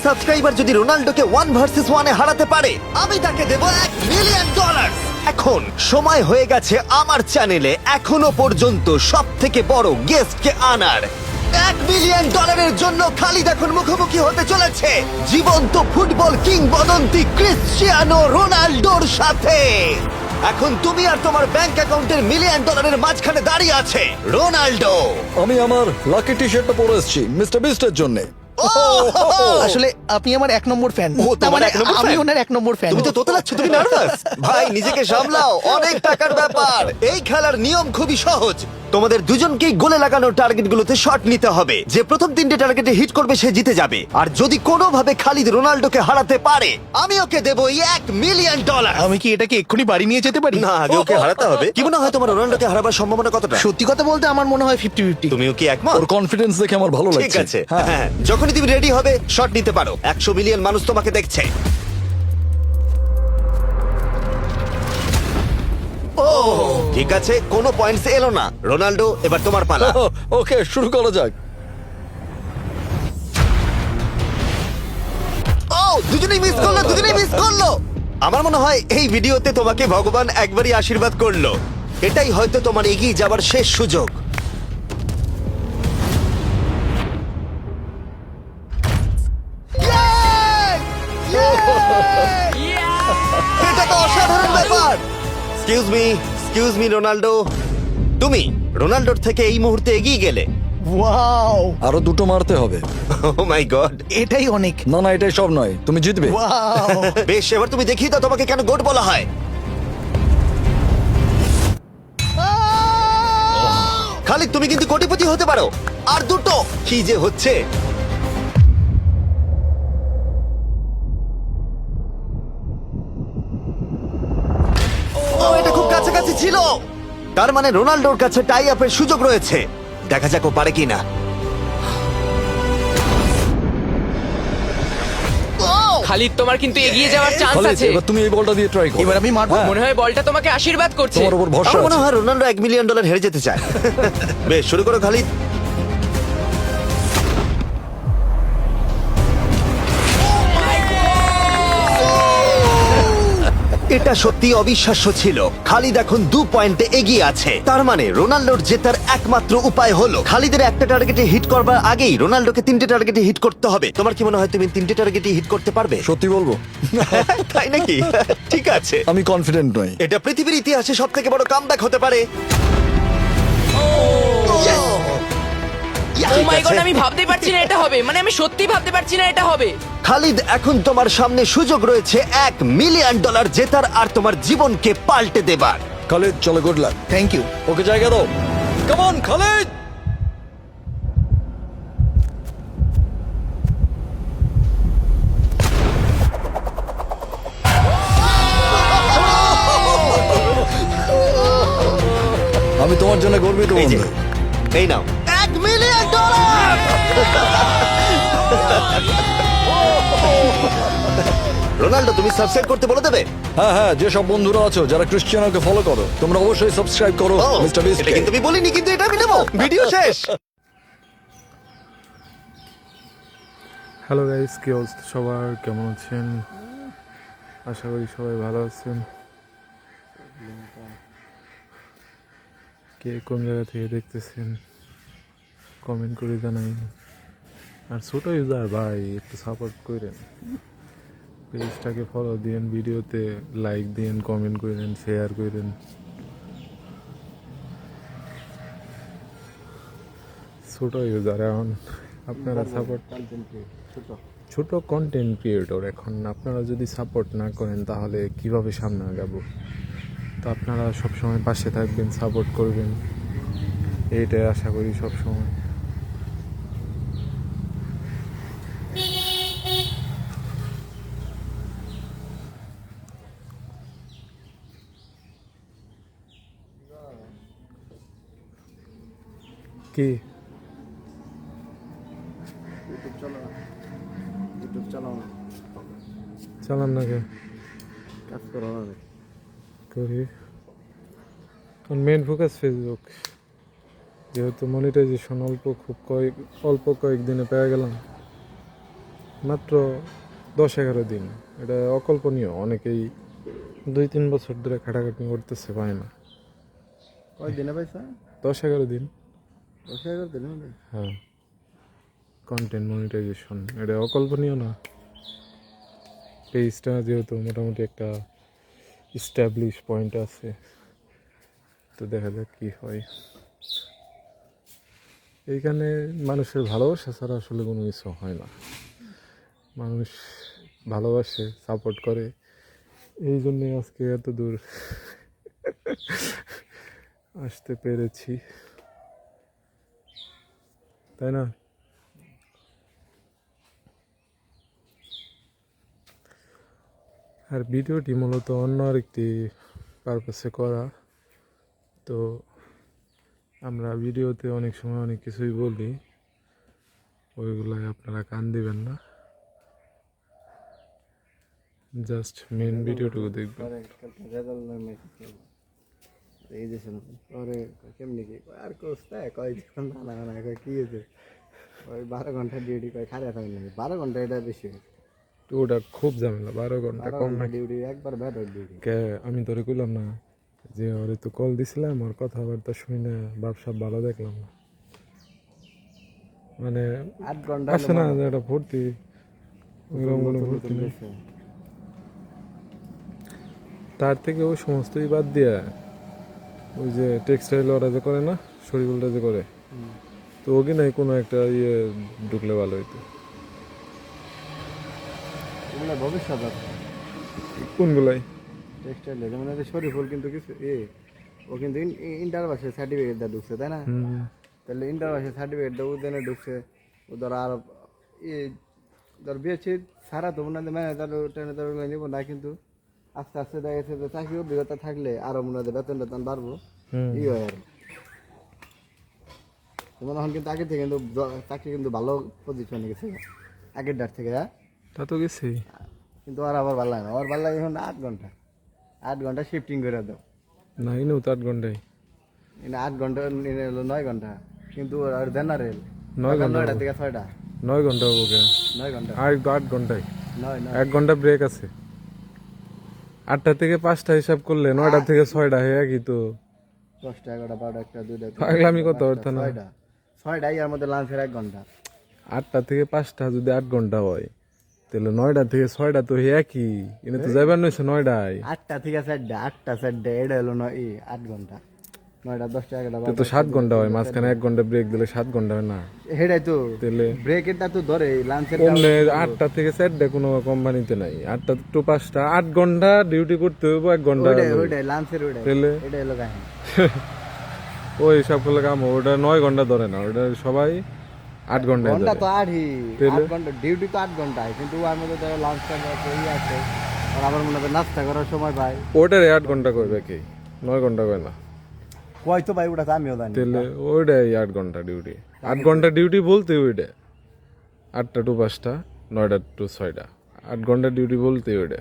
Subscriber যদি রোনাল্ডোকে 1 versus 1 এ হারাতে পারে আমি তাকে দেব $1 মিলিয়ন। এখন সময় হয়ে গেছে আমার চ্যানেলে এখনো পর্যন্ত সবথেকে বড় গেস্টকে আনার। $1 মিলিয়ন জন্য খালিদ এখন মুখোমুখি হতে চলেছে জীবন্ত ফুটবল কিংবদন্তি ক্রিশ্চিয়ানো রোনাল্ডোর সাথে। এখন তুমি আর তোমার ব্যাংক অ্যাকাউন্টের $1 মিলিয়ন মাঝখানে দাঁড়িয়ে আছে রোনাল্ডো। আমি আমার লাকি টি শার্টটা পরে এসেছি মিস্টার বিস্টের জন্য। আসলে আপনি আমার 1 নম্বর ফ্যান। ও, তোমার এক নম্বর আমি fan? ওনার 1 নম্বর ফ্যান। তুমি তো তোতলাচ্ছ, তুমি নার্ভাস। ভাই নিজেকে সামলাও, অনেক টাকার ব্যাপার। এই খেলার নিয়ম খুবই সহজ, তোমাদের দুজনকেই গোলে লাগানো টার্গেটগুলোতে শট নিতে হবে। যে প্রথম 3টে টার্গেটে হিট করবে সে জিতে যাবে। আর যদি কোনোভাবে খালিদ রোনাল্ডোকে হারাতে পারে আমি ওকে দেবো $1 মিলিয়ন। আমি কি এটাকে এক্ষুনি বাড়ি নিয়ে যেতে পারি? না, আগে ওকে হারাতে হবে। কি মনে হয় তোমার রোনাল্ডোকে হারাবার সম্ভাবনা কতটা? সত্যি কথা বলতে আমার মনে হয় 50-50। তুমিও কি একমত? ওর কনফিডেন্স দেখে আমার ভালো ঠিক লাগছে। আছে, হ্যাঁ হ্যাঁ, যখনই তুমি রেডি হবে শট নিতে পারো। 100 মিলিয়ন মানুষ তোমাকে দেখছে। ও ঠিক আছে, কোনো পয়েন্টস এলো না। রোনাল্ডো, এবার তোমার পালা। ওকে শুরু করা যাক। ও দুজনেই মিস করলো, দুজনেই মিস করলো। আমার মনে হয় এই ভিডিওতে তোমাকে ভগবান একবারই আশীর্বাদ করলো। এটাই হয়তো তোমার এগিয়ে যাবার শেষ সুযোগ। এটা তো অসাধারণ ব্যাপার। এক্সকিউজ মি রোনাল্ডো, তুমি রোনাল্ডোর থেকে এই মুহূর্তে এগিয়ে গেলে। ওয়াও, আরো দুটো মারতে হবে। ও মাই গড। এটাই অনেক। না না এটাই সব নয়, তুমি জিতবে। ওয়াও, বেশ, এবার তুমি দেখিয়ে দাও তোমাকে কেন গোট বলা হয়। খালিদ তুমি কিন্তু কোটিপতি হতে পারো। আর দুটো কি যে হচ্ছে। ও এটা খুব কাছাকাছি ছিল। তার মানে রোনাল্ডোর কাছে টাই আপের সুযোগ রয়েছে। দেখা যাক ও পারে কিনা। খালিদ তোমার কিন্তু এগিয়ে যাওয়ার চান্স খালিদ, আছে। এবার তুমি এই বলটা দিয়ে ট্রাই করো। এবার আমি মারবো। হ্যাঁ, মনে হয় বলটা তোমাকে আশীর্বাদ করছে। তোমার উপর ভরসা আমার মনে আছে। হয় রোনাল্ডো $1 মিলিয়ন হেরে যেতে চায়। বেশ, শুরু করো খালিদ। এটা সত্যি অবিশ্বাস্য ছিল। খালিদ এখন 2 পয়েন্টে এগিয়ে আছে। তার মানে রোনাল্ডোর জেতার একমাত্র উপায় হলো খালিদের একটা টার্গেটে হিট করবার আগেই রোনাল্ডোকে 3টে টার্গেটে হিট করতে হবে। তোমার কি মনে হয় তুমি 3টে টার্গেটে হিট করতে পারবে? সত্যি বলবো তাই নাকি? ঠিক আছে, আমি কনফিডেন্ট নই। এটা পৃথিবীর ইতিহাসে সবথেকে বড় কামব্যাক হতে পারে। ও মাই গড, আমি ভাবতেই পারছি না এটা হবে। মানে আমি সত্যি ভাবতে পারছি না এটা হবে। খালিদ, এখন তোমার সামনে সুযোগ রয়েছে $1 মিলিয়ন জেতার আর তোমার জীবনকে পাল্টে দেবার। খালিদ চলো, good luck. Thank you. Okay জায়গা দাও। Come on Khalid. আমি তোমার জন্য গর্বিত এই যে, বন্ধু। এই নাও $1 মিলিয়ন। রোনাল্ডো, তুমি সাবস্ক্রাইব করতে বলে দেবে? হ্যাঁ হ্যাঁ, যেসব বন্ধুরা আছো যারা ক্রিশ্চিয়ানোকে ফলো করো তোমরা অবশ্যই সাবস্ক্রাইব করো ও, মিস্টার বিস্ট। এটা কিন্তু আমি বলিনি, কিন্তু এটা আমি নেবো। ভিডিও শেষ। হ্যালো গাইস, কি অবস্থা সবার, কেমন আছেন? আশা করি সবাই ভালো আছেন। কে কোন জায়গা থেকে দেখতেছেন কমেন্ট করে জানাইন। আর ছোট ইউজার ভাই একটু সাপোর্ট করেন, পেজটাকে ফলো দিন, ভিডিওতে লাইক দিন, কমেন্ট করেন, শেয়ার করেন। ছোট ইউজার এখন আপনারা সাপোর্ট, ছোট কন্টেন্ট ক্রিয়েটর এখন আপনারা যদি সাপোর্ট না করেন তাহলে কিভাবে সামনে আগাবো? তো আপনারা সবসময় পাশে থাকবেন, সাপোর্ট করবেন, এইটাই আশা করি সবসময়। কি চালান না কে করি? মেন ফোকাস ফেসবুক, যেহেতু মনিটাইজেশন অল্প কয়েকদিনে পেয়ে গেলাম, মাত্র 10-11 দিন। এটা অকল্পনীয়। অনেকেই 2-3 বছর ধরে খাটাখাটি করতেছে, পায় না। কয় দিনে পাইছা? 10-11 দিন। 10,000 দিনের মধ্যে? হ্যাঁ, কন্টেন্ট মনিটাইজেশন এটা অকল্পনীয় না। পেজটা যেহেতু মোটামুটি একটা এস্টাবলিশ পয়েন্ট আছে, তো দেখা যাক কি হয়। এইখানে মানুষের ভালোবাসা ছাড়া আসলে কোনো কিছু হয় না। মানুষ ভালোবাসে, সাপোর্ট করে, এই জন্যে আজকে এত দূর আসতে পেরেছি, তাই না? আর ভিডিওটি মূলত অন্য আরেকটি পারপাসে করা। তো আমরা ভিডিওতে অনেক সময় অনেক কিছুই বলি, ওইগুলাই আপনারা কান দিবেন না, জাস্ট মেন ভিডিওটুকু দেখবেন। এই যে শুনো পরে কেমনি কি আর কোস্তা কয় যখন না না কয় কি হয়েছে ওই 12 ঘন্টা ডিউটি কয় খারাপ থাকেন নাকি 12 ঘন্টা এটা বেশি তো ওটা খুব ঝামেলা, 12 ঘন্টা কম না। ডিউটি একবার ব্যাড ডিউটি কে আমি তোরে কইলাম না যে ওরে তো কল দিছিলাম, ওর কথাবার্তা শুনে না ব্যবসা ভালো দেখলাম না, মানে 8 ঘন্টা আসে না যে এটা ভর্তি ওইরকম কোনো ভর্তি নেই। তার থেকে ওই সমস্তই বাদ দিয়া ওই যে টেক্সটাইল ওরা যে করে না, শরীরটা যে করে, তো ওকে নাই কোনো একটা ইয়ে ঢুকলে ভালো হইতো। এগুলো ভবিষ্যৎ আছে কোনগুলাই? টেক্সটাইলে যেমন শরীফুল কিন্তু কিছু ও কিন্তু ইন্টার ভাষায় সার্টিফিকেট দিয়ে ঢুকছে তাই না? তাহলে ইন্টার ভাষায় সার্টিফিকেট দিয়ে উদ্যানে ঢুকছে ও ধর আর ধর বিয়েছি সারা তো মনে হয় ম্যানেজার ট্রেনে তো নিব না, কিন্তু আস্তে আস্তে দেখা গেছে যে চাকরি অভিজ্ঞতা থাকলে আরো মনে হয় বেতন টেতন বাড়বো ই হয় আর যেমন এখন কিন্তু আগে থেকে কিন্তু চাকরি কিন্তু ভালো পজিশনে গেছে আগের ডার থেকে, হ্যাঁ তা তো গেছি, কিন্তু আর আবার ভালো লাগে না, আমার ভালো লাগে এখন 8 ঘন্টা শিফটিং করে দাও না ইনেও তো 8 ঘন্টায়, 8 ঘন্টা হলো 9 ঘন্টা, কিন্তু আর জেনারেল 9 ঘন্টা 9টা থেকে 6টা 9 ঘন্টা হবো কে? 9 ঘন্টা 8 ঘন্টায় 9 1 ঘন্টা ব্রেক আছে। 8টা থেকে 5টা হিসাব করলে 9টা থেকে 6টা হয়ে কি তো 10টা 11টা 12টা 1টা 2টা পাগলামি কত অর্থ না। 6টা এর মধ্যে লাঞ্চের 1 ঘন্টা। 8টা থেকে 5টা যদি 8 ঘন্টা হয় তাহলে 9টা থেকে 6টা তো একই, এনে তো যাইবার নইছে 9টায়। 8টা থেকে 4টা 8টা 4টা এটা হলো 8 ঘন্টা, 9টা 10টা 11টা তো 7 ঘন্টা হয়, মাঝখানে 1 ঘন্টা ব্রেক দিলে 7 ঘন্টা হয় না? হেডাই তো তাহলে ব্রেকেরটা তো ধরে লাঞ্চের কমলে 8টা থেকে 4টা কোনো কোম্পানিতে নাই, 8টা টু 5টা 8 ঘন্টা ডিউটি করতে হইব, 1 ঘন্টা ওইটাই লাঞ্চের তাহলে এটা হলো কাহিনী। ওই সব করলে কাম হবে। ওটা 9 ঘন্টা ধরে না, ওটা সবাই 8 ঘন্টায় ঘন্টা ধরে। তো 8 ঘন্টা ডিউটি তো 8 ঘন্টায়, কিন্তু ওর মধ্যে ধরো লাঞ্চ টাইম আছে ই আছে আর আবার মনে হয় নাস্তা করার সময় পাই ওটারে 8 ঘন্টা কইবে কি, 9 ঘন্টা কয় না। কয় তো ভাই ওটা তো আমিও জানি তাহলে ওইটাই 8 ঘন্টা ডিউটি। 8 ঘন্টা ডিউটি বলতে ওইটা 8টা টু 5টা 9টা টু 6টা 8 ঘন্টা ডিউটি বলতে ওইটা।